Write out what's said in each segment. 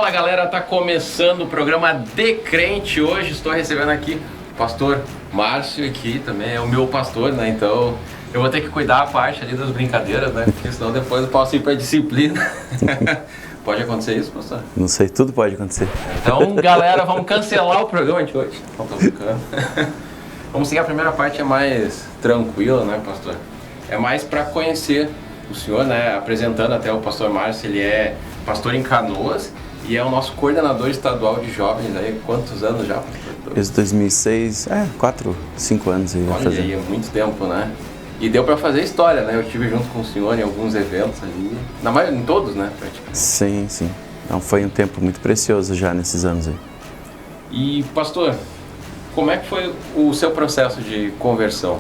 Fala galera, tá começando o programa De Crente. Hoje estou recebendo aqui o pastor Márcio, que também é o meu pastor, né? Então eu vou ter que cuidar a parte ali das brincadeiras, né? Porque senão depois eu posso ir pra disciplina. Pode acontecer isso, pastor? Não sei, tudo pode acontecer. Então galera, vamos cancelar o programa de hoje. Não tô brincando. Vamos seguir a primeira parte, é mais tranquila, né, pastor? É mais para conhecer o senhor, né? Apresentando até o pastor Márcio, ele é pastor em Canoas e é o nosso coordenador estadual de jovens aí. Quantos anos já, pastor? Desde 2006, 4, 5 anos aí. Olha aí, é muito tempo, né? E deu para fazer história, né? Eu estive junto com o senhor em alguns eventos ali, em todos, né, praticamente. Sim, sim. Então foi um tempo muito precioso já nesses anos aí. E, pastor, como é que foi o seu processo de conversão?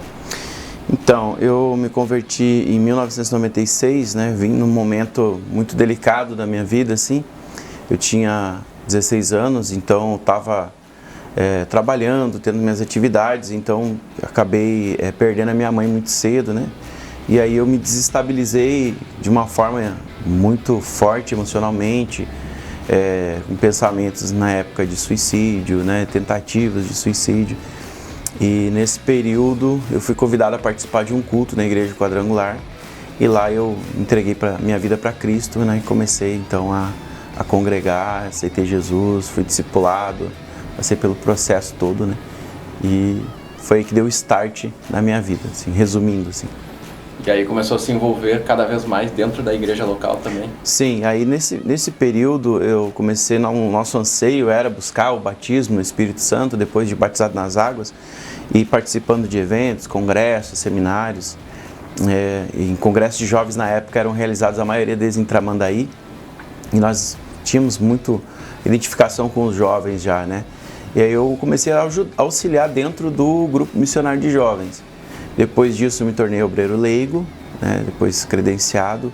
Então, eu me converti em 1996, né? Vim num momento muito delicado da minha vida, assim. Eu tinha 16 anos, então eu estava trabalhando, tendo minhas atividades, então acabei perdendo a minha mãe muito cedo, né? E aí eu me desestabilizei de uma forma muito forte emocionalmente, com pensamentos na época de suicídio, né? Tentativas de suicídio. E nesse período eu fui convidado a participar de um culto na Igreja Quadrangular e lá eu entreguei minha vida para Cristo, né? E comecei então a congregar, aceitei Jesus, fui discipulado, passei pelo processo todo, né? E foi aí que deu o start na minha vida, assim, resumindo assim. E aí começou a se envolver cada vez mais dentro da igreja local também? Sim, aí nesse período eu comecei, nosso anseio era buscar o batismo no Espírito Santo, depois de batizado nas águas, e participando de eventos, congressos, seminários. Em congressos de jovens na época eram realizados a maioria deles em Tramandaí, e nós tínhamos muito identificação com os jovens já, né? E aí eu comecei a auxiliar dentro do grupo missionário de jovens. Depois disso me tornei obreiro leigo, né, depois credenciado.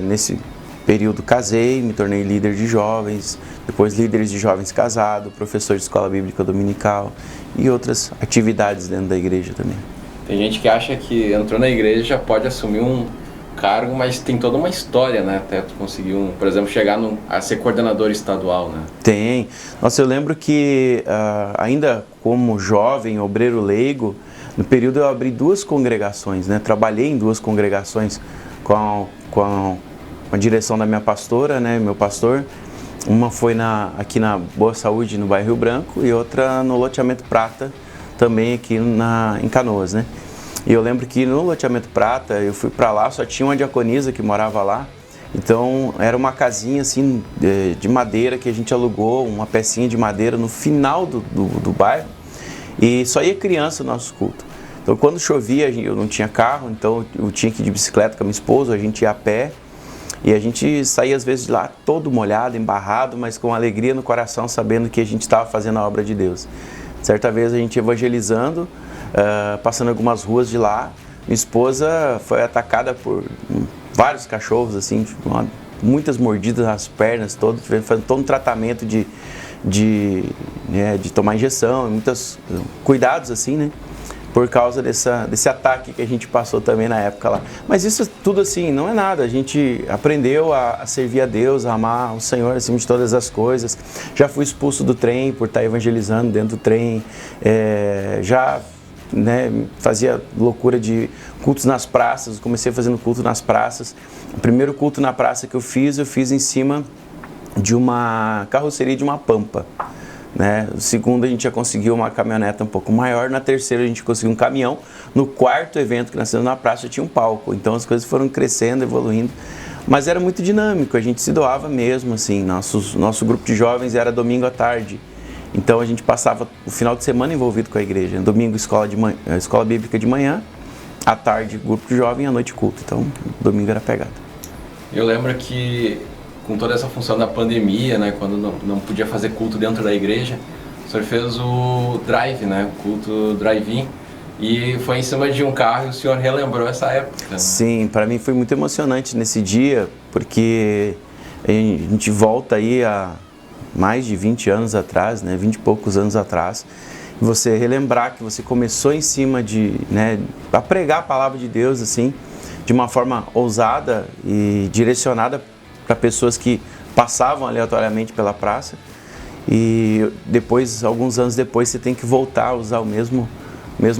Nesse período casei, me tornei líder de jovens, depois líderes de jovens casado, professor de escola bíblica dominical e outras atividades dentro da igreja também. Tem gente que acha que entrou na igreja já pode assumir um cargo, mas tem toda uma história, né? Até tu conseguir, por exemplo, chegar a ser coordenador estadual, né? Tem. Nossa, eu lembro que ainda como jovem, obreiro leigo, no período eu abri 2 congregações, né? Trabalhei em 2 congregações com a direção da minha pastora, né? Meu pastor. Uma foi aqui na Boa Saúde, no bairro Rio Branco, e outra no Loteamento Prata, também aqui em Canoas, né? E eu lembro que no Loteamento Prata, eu fui para lá, só tinha uma diaconisa que morava lá. Então era uma casinha assim de madeira que a gente alugou, uma pecinha de madeira no final do bairro. E só ia criança no nosso culto. Então quando chovia, eu não tinha carro, então eu tinha que ir de bicicleta com a minha esposa, a gente ia a pé. E a gente saía às vezes de lá todo molhado, embarrado, mas com alegria no coração, sabendo que a gente estava fazendo a obra de Deus. Certa vez a gente evangelizando, passando algumas ruas de lá, minha esposa foi atacada por vários cachorros, assim, muitas mordidas nas pernas, fazendo todo um tratamento de tomar injeção, muitos cuidados assim, né? Por causa desse ataque que a gente passou também na época lá. Mas isso tudo assim, não é nada, a gente aprendeu a servir a Deus, a amar o Senhor acima de todas as coisas. Já fui expulso do trem por estar evangelizando dentro do trem, fazia loucura de cultos nas praças, comecei fazendo culto nas praças. O primeiro culto na praça que eu fiz em cima de uma carroceria de uma Pampa. Né? No segundo a gente já conseguiu uma caminhoneta um pouco maior, na terceira a gente conseguiu um caminhão, no quarto evento que nós fizemos na praça tinha um palco, então as coisas foram crescendo, evoluindo, mas era muito dinâmico, a gente se doava mesmo, assim, nosso grupo de jovens era domingo à tarde, então a gente passava o final de semana envolvido com a igreja, domingo escola bíblica de manhã, à tarde grupo de jovem, à noite culto, então domingo era pegada. Eu lembro que com toda essa função da pandemia, né, quando não podia fazer culto dentro da igreja, o senhor fez o drive, né, o culto drive-in, e foi em cima de um carro e o senhor relembrou essa época. Né? Sim, para mim foi muito emocionante nesse dia, porque a gente volta aí a mais de 20 anos atrás, né, 20 e poucos anos atrás, e você relembrar que você começou em cima a pregar a palavra de Deus, assim, de uma forma ousada e direcionada para pessoas que passavam aleatoriamente pela praça. E depois, alguns anos depois, você tem que voltar a usar o mesmo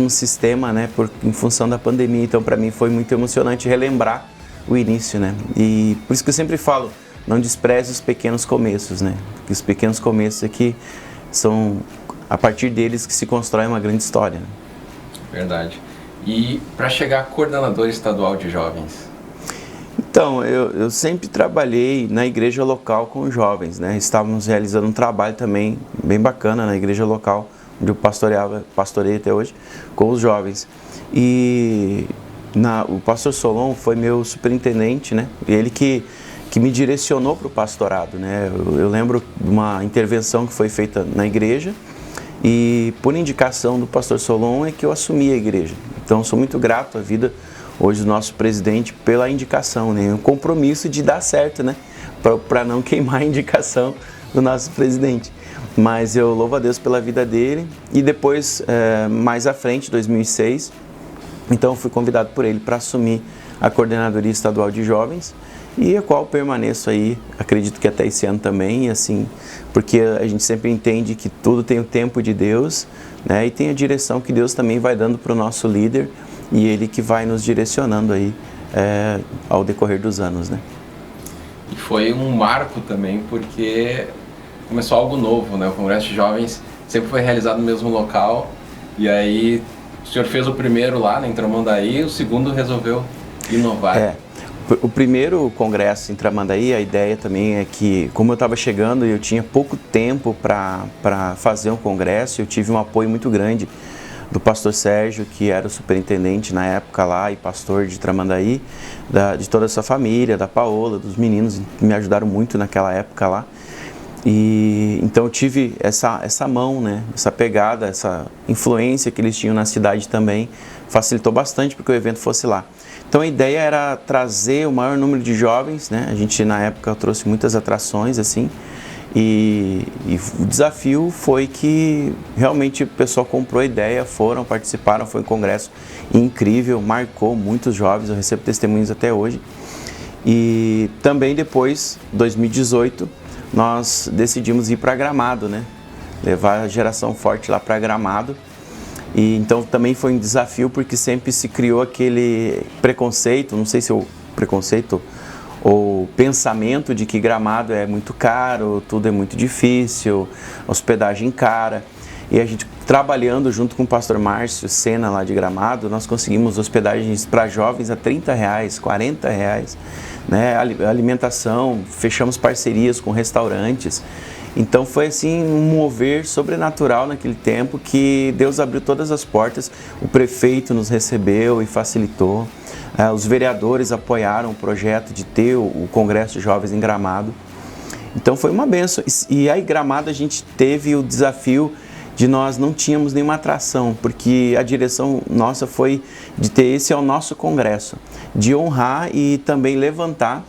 sistema, né, em função da pandemia. Então, para mim foi muito emocionante relembrar o início, né? E por isso que eu sempre falo, não despreze os pequenos começos, né? Porque os pequenos começos aqui são a partir deles que se constrói uma grande história, né? Verdade. E para chegar a coordenador estadual de jovens? Então, eu sempre trabalhei na igreja local com jovens, né? Estávamos realizando um trabalho também bem bacana na igreja local, onde eu pastorei até hoje, com os jovens. E o pastor Solon foi meu superintendente, né? Ele que me direcionou para o pastorado, né? Eu lembro de uma intervenção que foi feita na igreja e por indicação do pastor Solon é que eu assumi a igreja. Então, sou muito grato à vida hoje do nosso presidente pela indicação, né? Um compromisso de dar certo, né? Para não queimar a indicação do nosso presidente. Mas eu louvo a Deus pela vida dele e depois, mais à frente, 2006, então eu fui convidado por ele para assumir a coordenadoria estadual de jovens e a qual permaneço aí, acredito que até esse ano também, e assim, porque a gente sempre entende que tudo tem o tempo de Deus, né? E tem a direção que Deus também vai dando para o nosso líder e ele que vai nos direcionando aí ao decorrer dos anos, né? E foi um marco também, porque começou algo novo, né? O Congresso de Jovens sempre foi realizado no mesmo local, e aí o senhor fez o primeiro lá, né, em Tramandaí, e o segundo resolveu inovar. O primeiro congresso em Tramandaí, a ideia também é que, como eu estava chegando e eu tinha pouco tempo para fazer um congresso, eu tive um apoio muito grande do pastor Sérgio, que era o superintendente na época lá e pastor de Tramandaí, de toda a sua família, da Paola, dos meninos, que me ajudaram muito naquela época lá. E então eu tive essa mão, né, essa pegada, essa influência que eles tinham na cidade também, facilitou bastante para que o evento fosse lá. Então a ideia era trazer o maior número de jovens, né? A gente na época trouxe muitas atrações assim, e o desafio foi que realmente o pessoal comprou a ideia, participaram, foi um congresso incrível, marcou muitos jovens, eu recebo testemunhos até hoje. E também depois, 2018, nós decidimos ir para Gramado, né? Levar a geração forte lá para Gramado. E então também foi um desafio porque sempre se criou aquele preconceito, não sei se é o preconceito ou pensamento de que Gramado é muito caro, tudo é muito difícil, hospedagem cara. E a gente trabalhando junto com o pastor Márcio Sena lá de Gramado, nós conseguimos hospedagens para jovens a R$30, R$40, né? Alimentação, fechamos parcerias com restaurantes. Então foi assim um mover sobrenatural naquele tempo que Deus abriu todas as portas, o prefeito nos recebeu e facilitou, os vereadores apoiaram o projeto de ter o Congresso de Jovens em Gramado. Então foi uma bênção. E aí Gramado a gente teve o desafio de nós não tínhamos nenhuma atração, porque a direção nossa foi de ter esse ao nosso congresso, de honrar e também levantar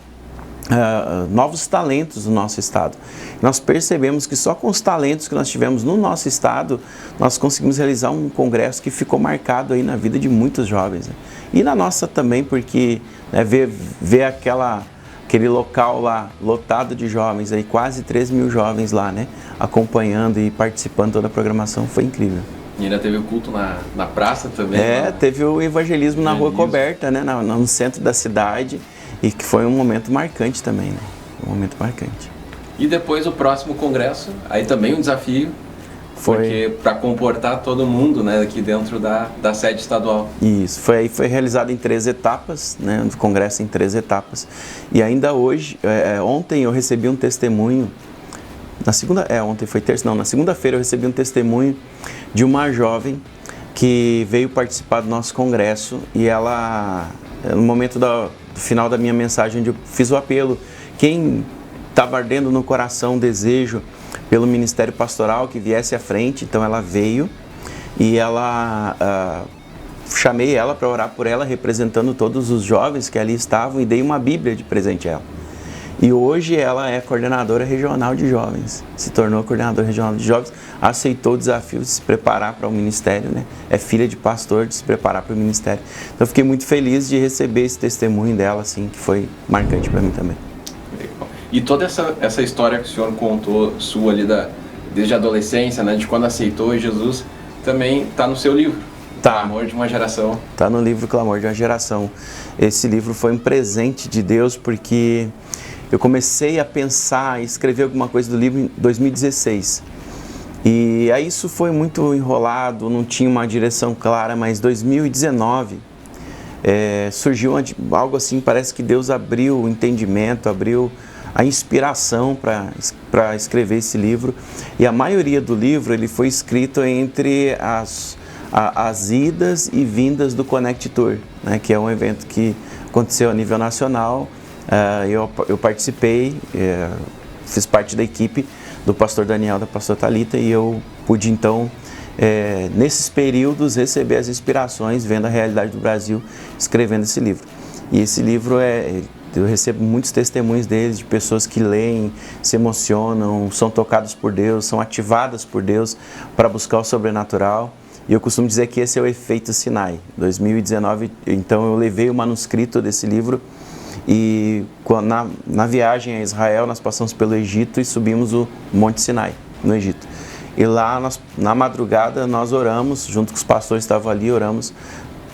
novos talentos no nosso estado. Nós percebemos que só com os talentos que nós tivemos no nosso estado, nós conseguimos realizar um congresso que ficou marcado aí na vida de muitos jovens, né? E na nossa também, porque ver aquele local lá lotado de jovens, aí quase 3 mil jovens lá, né, acompanhando e participando de toda a programação, foi incrível. E ainda teve o culto na praça também? Teve o evangelismo na Rua Coberta, né, no centro da cidade, e que foi um momento marcante também, né? Um momento marcante. E depois o próximo congresso, aí também um desafio, porque para comportar todo mundo, né, aqui dentro da sede estadual. Isso, foi realizado em 3 etapas, né, o congresso em 3 etapas. E ainda hoje, ontem eu recebi um testemunho, na segunda-feira eu recebi um testemunho de uma jovem que veio participar do nosso congresso e ela, no momento do final da minha mensagem, onde eu fiz o apelo, quem estava ardendo no coração o desejo pelo ministério pastoral que viesse à frente, então ela veio e chamei ela para orar por ela, representando todos os jovens que ali estavam, e dei uma Bíblia de presente a ela. E hoje ela é coordenadora regional de jovens, se tornou coordenadora regional de jovens, aceitou o desafio de se preparar para o ministério, né? É filha de pastor, de se preparar para o ministério. Então eu fiquei muito feliz de receber esse testemunho dela, assim, que foi marcante para mim também. E toda essa história que o senhor contou, sua ali desde a adolescência, né, de quando aceitou Jesus, também está no seu livro. Tá. Clamor de uma Geração. Está no livro Clamor de uma Geração. Esse livro foi um presente de Deus, porque eu comecei a pensar e escrever alguma coisa do livro em 2016. E aí isso foi muito enrolado, não tinha uma direção clara, mas 2019 surgiu algo assim, parece que Deus abriu o entendimento, abriu a inspiração para escrever esse livro. E a maioria do livro ele foi escrito entre as idas e vindas do Connect Tour, né, que é um evento que aconteceu a nível nacional. Eu participei, fiz parte da equipe do pastor Daniel, da pastora Thalita, e eu pude então, nesses períodos, receber as inspirações, vendo a realidade do Brasil, escrevendo esse livro. E esse livro eu recebo muitos testemunhos deles, de pessoas que leem, se emocionam, são tocadas por Deus, são ativadas por Deus para buscar o sobrenatural. E eu costumo dizer que esse é o efeito Sinai. 2019, então eu levei o manuscrito desse livro e na viagem a Israel nós passamos pelo Egito e subimos o Monte Sinai, no Egito. E lá, na madrugada, nós oramos, junto com os pastores que estavam ali, oramos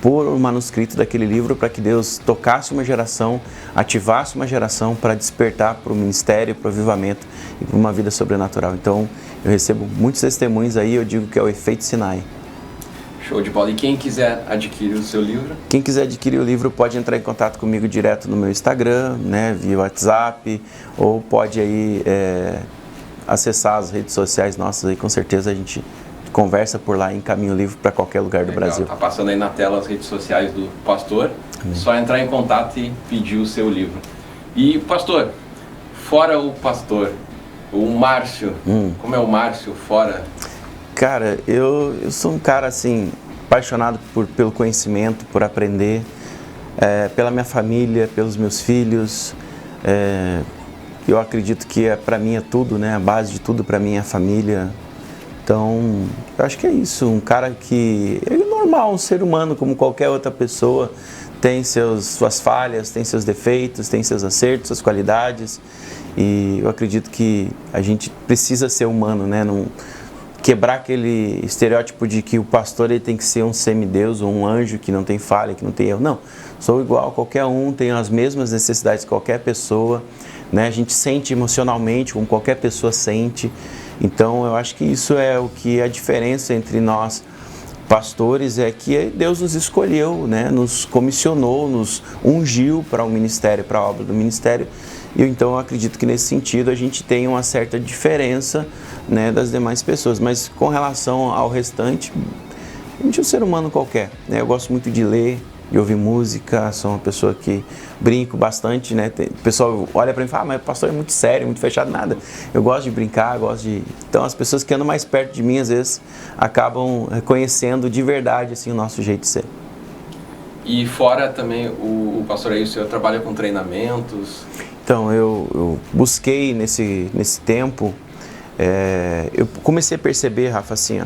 por o manuscrito daquele livro para que Deus tocasse uma geração, ativasse uma geração para despertar para o ministério, para o avivamento e para uma vida sobrenatural. Então, eu recebo muitos testemunhos aí, eu digo que é o efeito Sinai. Show de bola. E quem quiser adquirir o seu livro? Quem quiser adquirir o livro pode entrar em contato comigo direto no meu Instagram, né, via WhatsApp, ou pode aí acessar as redes sociais nossas, aí com certeza a gente conversa por lá e encaminha o livro para qualquer lugar do Brasil. Tá passando aí na tela as redes sociais do pastor. Amém. Só entrar em contato e pedir o seu livro. E pastor, fora o pastor, o Márcio, como é o Márcio fora? Cara, eu sou um cara assim, apaixonado pelo conhecimento, por aprender, pela minha família, pelos meus filhos. Eu acredito que para mim é tudo, né? A base de tudo para mim é a família. Então, eu acho que é isso. Um cara que é normal, um ser humano como qualquer outra pessoa, tem suas falhas, tem seus defeitos, tem seus acertos, suas qualidades. E eu acredito que a gente precisa ser humano, né? Não quebrar aquele estereótipo de que o pastor ele tem que ser um semideus ou um anjo que não tem falha, que não tem erro. Não, sou igual a qualquer um, tenho as mesmas necessidades que qualquer pessoa, né? A gente sente emocionalmente como qualquer pessoa sente. Então eu acho que isso é o que é a diferença entre nós pastores, é que Deus nos escolheu, né? Nos comissionou, nos ungiu para o ministério, para a obra do ministério. E então eu acredito que nesse sentido a gente tem uma certa diferença, né, das demais pessoas, mas com relação ao restante, a gente é um ser humano qualquer, né? Eu gosto muito de ler, de ouvir música, sou uma pessoa que brinco bastante, né? O pessoal olha para mim e fala, mas o pastor é muito sério, muito fechado, nada. Eu gosto de brincar, Então as pessoas que andam mais perto de mim, às vezes, acabam reconhecendo de verdade assim, o nosso jeito de ser. E fora também, o pastor aí, o senhor trabalha com treinamentos? Então, eu busquei nesse tempo, eu comecei a perceber, Rafa, assim, ó,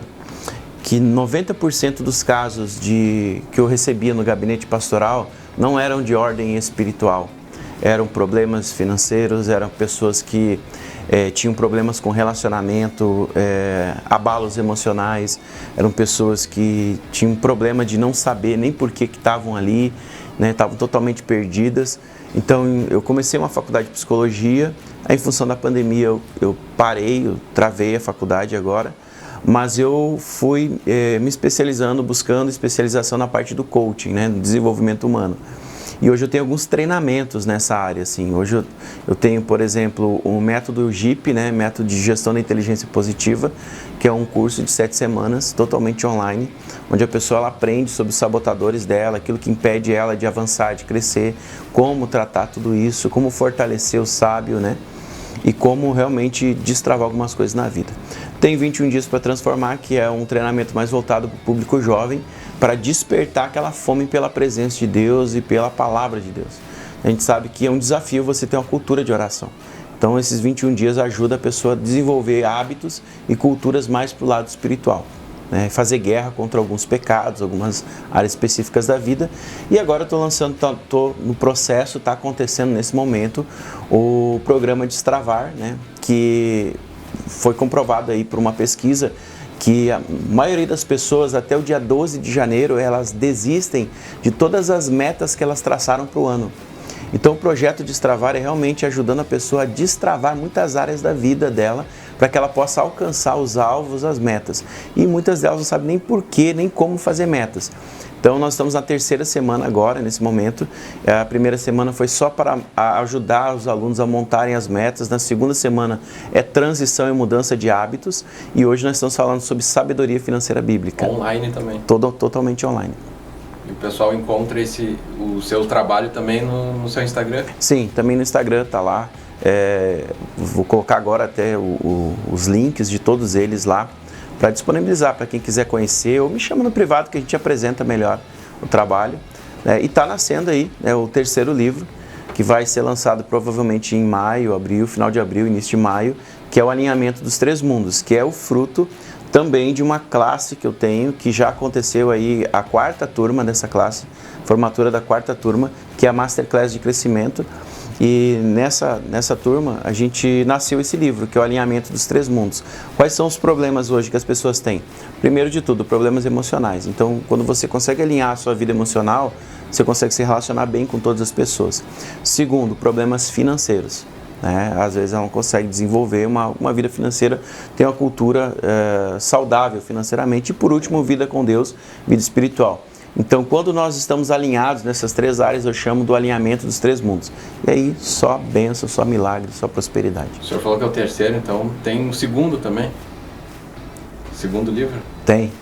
que 90% dos casos que eu recebia no gabinete pastoral não eram de ordem espiritual. Eram problemas financeiros, eram pessoas que tinham problemas com relacionamento, abalos emocionais, eram pessoas que tinham problema de não saber nem por que estavam ali, né, estavam totalmente perdidas. Então eu comecei uma faculdade de psicologia, aí em função da pandemia eu parei, eu travei a faculdade agora, mas eu fui me especializando, buscando especialização na parte do coaching, né, do desenvolvimento humano. E hoje eu tenho alguns treinamentos nessa área, assim. Hoje eu tenho, por exemplo, o método GIP, né, método de gestão da inteligência positiva, que é um curso de 7 semanas, totalmente online, onde a pessoa ela aprende sobre os sabotadores dela, aquilo que impede ela de avançar, de crescer, como tratar tudo isso, como fortalecer o sábio, né, e como realmente destravar algumas coisas na vida. Tem 21 dias para transformar, que é um treinamento mais voltado para o público jovem, para despertar aquela fome pela presença de Deus e pela palavra de Deus. A gente sabe que é um desafio você ter uma cultura de oração. Então esses 21 dias ajudam a pessoa a desenvolver hábitos e culturas mais para o lado espiritual. né, fazer guerra contra alguns pecados, algumas áreas específicas da vida. E agora eu estou lançando, estou no processo, está acontecendo nesse momento, o programa Destravar, né, que foi comprovado aí por uma pesquisa que a maioria das pessoas até o dia 12 de janeiro elas desistem de todas as metas que elas traçaram para o ano. Então o projeto Destravar é realmente ajudando a pessoa a destravar muitas áreas da vida dela para que ela possa alcançar os alvos, as metas. E muitas delas não sabem nem porquê, nem como fazer metas. Então nós estamos na terceira semana agora, nesse momento. A primeira semana foi só para ajudar os alunos a montarem as metas. Na segunda semana é transição e mudança de hábitos. E hoje nós estamos falando sobre sabedoria financeira bíblica. Online também. Totalmente online. E o pessoal encontra o seu trabalho também no seu Instagram? Sim, também no Instagram está lá. Vou colocar agora até os links de todos eles lá para disponibilizar para quem quiser conhecer, ou me chama no privado que a gente apresenta melhor o trabalho. E está nascendo aí o terceiro livro, que vai ser lançado provavelmente em maio, abril, final de abril, início de maio, que é o Alinhamento dos Três Mundos, que é o fruto também de uma classe que eu tenho, que já aconteceu aí a quarta turma dessa classe, formatura da quarta turma, que é a Masterclass de Crescimento. E nessa turma a gente nasceu esse livro, que é o Alinhamento dos Três Mundos. Quais são os problemas hoje que as pessoas têm? Primeiro de tudo, problemas emocionais. Então, quando você consegue alinhar a sua vida emocional, você consegue se relacionar bem com todas as pessoas. Segundo, problemas financeiros. Às vezes ela não consegue desenvolver uma vida financeira, tem uma cultura saudável financeiramente. E por último, vida com Deus, vida espiritual. Então, quando nós estamos alinhados nessas três áreas, eu chamo do alinhamento dos três mundos. E aí, só bênção, só milagre, só prosperidade. O senhor falou que é o terceiro, então tem um segundo também? Segundo livro? Tem.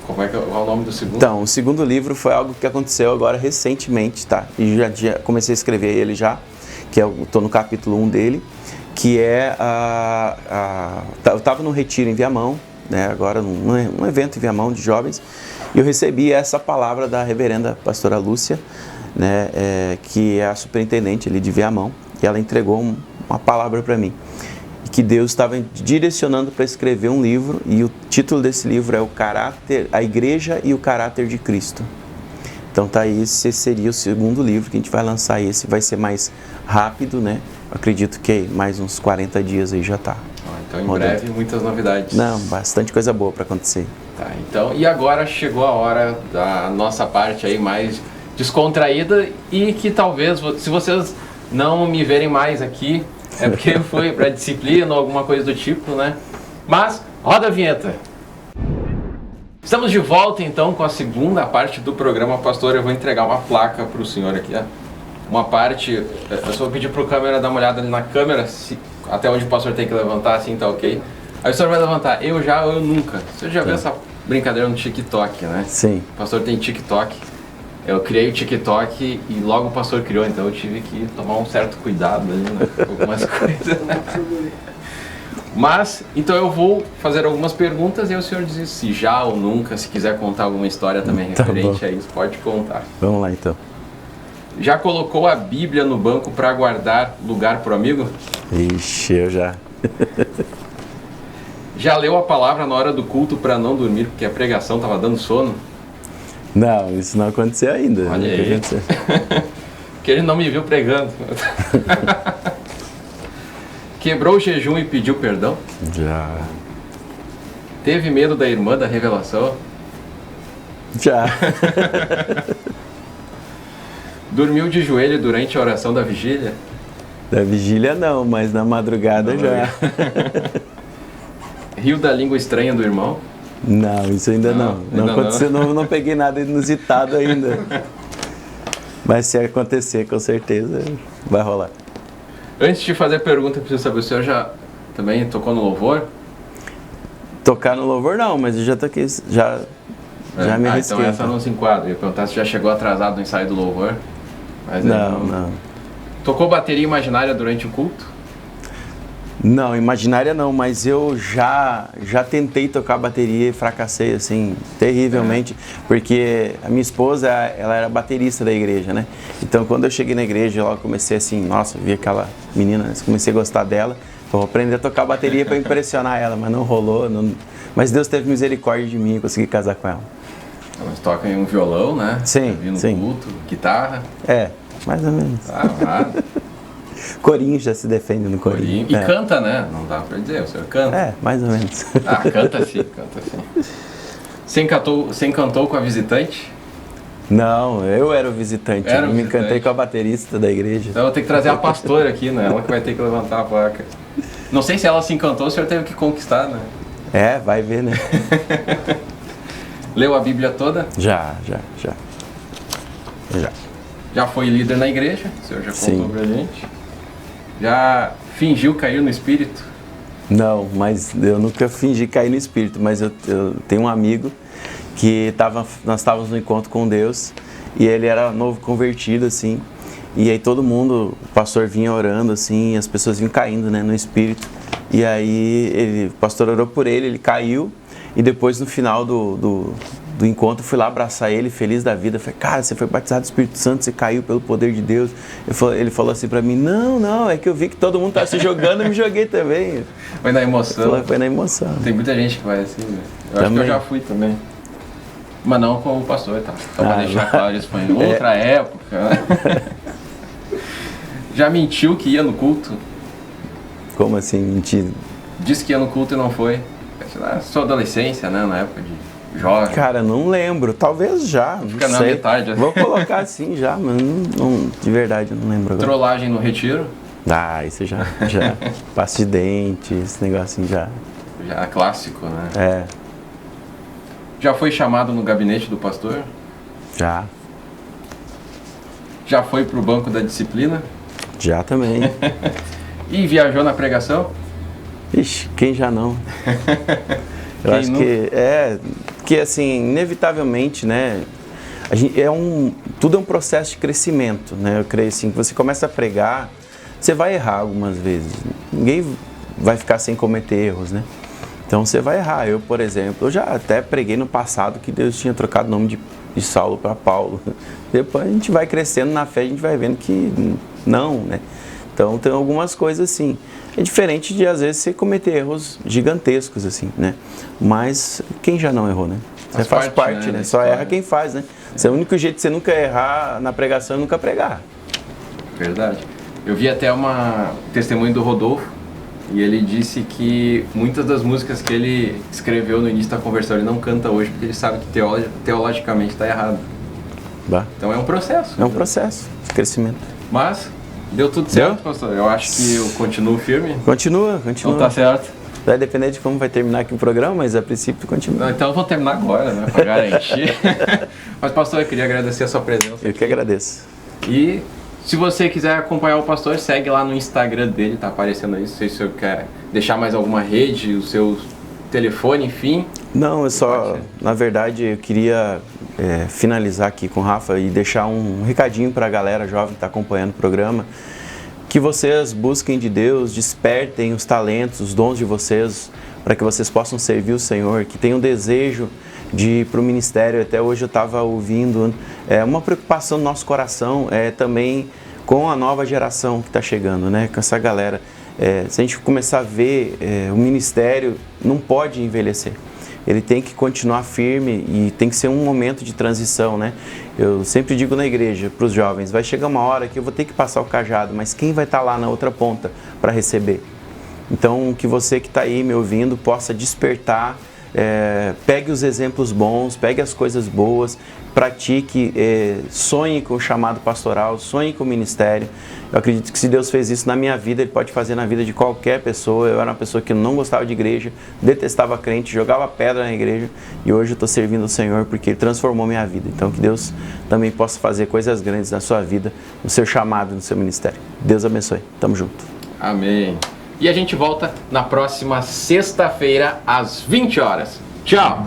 Qual é o nome do segundo? Então, o segundo livro foi algo que aconteceu agora recentemente, tá? E já comecei a escrever ele já, que eu estou no capítulo 1 dele, que é eu estava num retiro em Viamão, agora num evento em Viamão de jovens, e eu recebi essa palavra da reverenda pastora Lúcia, que é a superintendente ali de Viamão, e ela entregou uma palavra para mim, que Deus estava direcionando para escrever um livro, e o título desse livro é A Igreja e o Caráter de Cristo. Então tá aí, esse seria o segundo livro que a gente vai lançar. Esse vai ser mais rápido, acredito que mais uns 40 dias aí já tá. Então em breve muitas novidades. Não, bastante coisa boa para acontecer. Tá, então, e agora chegou a hora da nossa parte aí mais descontraída, e que talvez, se vocês não me verem mais aqui, é porque foi para disciplina ou alguma coisa do tipo, Mas, roda a vinheta! Estamos de volta então com a segunda parte do programa. Pastor, eu vou entregar uma placa para o senhor aqui, Uma parte, eu só vou pedir para o câmera dar uma olhada ali na câmera, até onde o pastor tem que levantar, assim tá ok. Aí o senhor vai levantar, eu já ou eu nunca. Você já viu essa brincadeira no TikTok, Sim. O pastor tem TikTok. Eu criei o TikTok e logo o pastor criou, então eu tive que tomar um certo cuidado ali, com algumas coisas, Mas, então eu vou fazer algumas perguntas e aí o senhor diz se já ou nunca, se quiser contar alguma história também referente a isso, pode contar. Vamos lá então. Já colocou a Bíblia no banco para guardar lugar pro amigo? Ixi, eu já. Já leu a palavra na hora do culto para não dormir porque a pregação estava dando sono? Não, isso não aconteceu ainda. Olha aí. Porque ele não me viu pregando. Quebrou o jejum e pediu perdão? Já. Teve medo da irmã da revelação? Já. Dormiu de joelho durante a oração da vigília? Da vigília não, mas na madrugada não, já. Riu da língua estranha do irmão? Não, isso ainda não. Não aconteceu, não peguei nada inusitado ainda. Mas se acontecer, com certeza vai rolar. Antes de fazer a pergunta, eu preciso saber, o senhor já também tocou no louvor? Tocar no louvor não, mas eu já toquei, já me arrisquei. Então essa não se enquadra. Eu ia perguntar se já chegou atrasado no ensaio do louvor. Mas não. Tocou bateria imaginária durante o culto? Não, imaginária não, mas eu já tentei tocar bateria e fracassei, assim, terrivelmente, porque a minha esposa, ela era baterista da igreja, Então, quando eu cheguei na igreja, eu comecei assim, nossa, vi aquela menina, comecei a gostar dela, vou aprender a tocar bateria para impressionar ela, mas não rolou, Mas Deus teve misericórdia de mim e consegui casar com ela. Mas toca em um violão, né? Sim, no sim. culto, guitarra. Mais ou menos. Nada. Corinho já se defende no corinho. E canta, né? Não dá pra dizer, o senhor canta. Mais ou menos. Canta sim, canta sim. Você encantou com a visitante? Não, eu era o visitante. Era o Me visitante. encantei com a baterista da igreja. Então eu vou ter que trazer a pastora aqui, né? Ela que vai ter que levantar a placa. Não sei se ela se encantou, o senhor teve que conquistar, né? Vai ver, né? Leu a Bíblia toda? Já. Já foi líder na igreja, o senhor já contou Sim. pra gente. Já fingiu cair no espírito? Não, mas eu nunca fingi cair no espírito, mas eu tenho um amigo que nós estávamos no encontro com Deus e ele era novo convertido, assim, e aí todo mundo, o pastor vinha orando, assim, e as pessoas vinham caindo, né, no espírito, e aí o pastor orou por ele caiu, e depois no final do encontro fui lá abraçar ele, feliz da vida. Falei, cara, você foi batizado do Espírito Santo, você caiu pelo poder de Deus. Ele falou assim pra mim, não, é que eu vi que todo mundo tá se jogando, eu me joguei também. Foi na emoção? Foi na emoção. Tem muita gente que vai assim, né? Eu acho que eu já fui também. Mas não com o pastor, tá? Só pra deixar claro, isso foi em outra época. Né? Já mentiu que ia no culto? Como assim, mentir? Disse que ia no culto e não foi. Na sua adolescência, né? Na época de jovem. Cara, não lembro. Talvez já. Não Fica na sei. metade. Vou colocar assim já, mas de verdade eu não lembro agora. Trollagem no retiro? Isso já. Pasta de dente, esse negocinho já. Já é clássico, né? Já foi chamado no gabinete do pastor? Já. Já foi pro banco da disciplina? Já também. E viajou na pregação? Ixi, quem já não? Eu acho que assim, inevitavelmente, né? Tudo é um processo de crescimento, né? Eu creio assim, que você começa a pregar, você vai errar algumas vezes. Ninguém vai ficar sem cometer erros, né? Então você vai errar. Eu, por exemplo, eu já até preguei no passado que Deus tinha trocado o nome de Saulo para Paulo. Depois a gente vai crescendo na fé, a gente vai vendo que não, né? Então tem algumas coisas assim. É diferente de às vezes você cometer erros gigantescos assim, né? Mas quem já não errou, né? Você faz parte, né? Só erra quem faz, né? Esse é o único jeito de você nunca errar na pregação, é nunca pregar. Verdade. Eu vi até testemunho do Rodolfo e ele disse que muitas das músicas que ele escreveu no início da conversão ele não canta hoje porque ele sabe que teologicamente está errado. Então é um processo. É um processo de crescimento. Mas deu tudo certo, pastor. Eu acho que eu continuo firme. Continua. Então tá certo. Vai depender de como vai terminar aqui o programa, mas a princípio continua. Então eu vou terminar agora, né? Pra garantir. Mas, pastor, eu queria agradecer a sua presença. Eu que agradeço. E se você quiser acompanhar o pastor, segue lá no Instagram dele, tá aparecendo aí. Não sei se o senhor quer deixar mais alguma rede, o seu telefone, enfim. Não, na verdade, eu queria finalizar aqui com o Rafa e deixar um recadinho para a galera jovem que está acompanhando o programa. Que vocês busquem de Deus, despertem os talentos, os dons de vocês, para que vocês possam servir o Senhor, que tenham desejo de ir para o ministério. Até hoje eu estava ouvindo uma preocupação no nosso coração também com a nova geração que está chegando, né? Com essa galera. Se a gente começar a ver, o ministério não pode envelhecer. Ele tem que continuar firme e tem que ser um momento de transição, né? Eu sempre digo na igreja, para os jovens, vai chegar uma hora que eu vou ter que passar o cajado, mas quem vai estar lá na outra ponta para receber? Então, que você que está aí me ouvindo possa despertar, pegue os exemplos bons, pegue as coisas boas, pratique, sonhe com o chamado pastoral, sonhe com o ministério. Eu acredito que se Deus fez isso na minha vida, Ele pode fazer na vida de qualquer pessoa. Eu era uma pessoa que não gostava de igreja, detestava crente, jogava pedra na igreja e hoje eu estou servindo o Senhor porque Ele transformou minha vida. Então que Deus também possa fazer coisas grandes na sua vida, no seu chamado, no seu ministério. Deus abençoe. Tamo junto. Amém. E a gente volta na próxima sexta-feira às 20 horas. Tchau!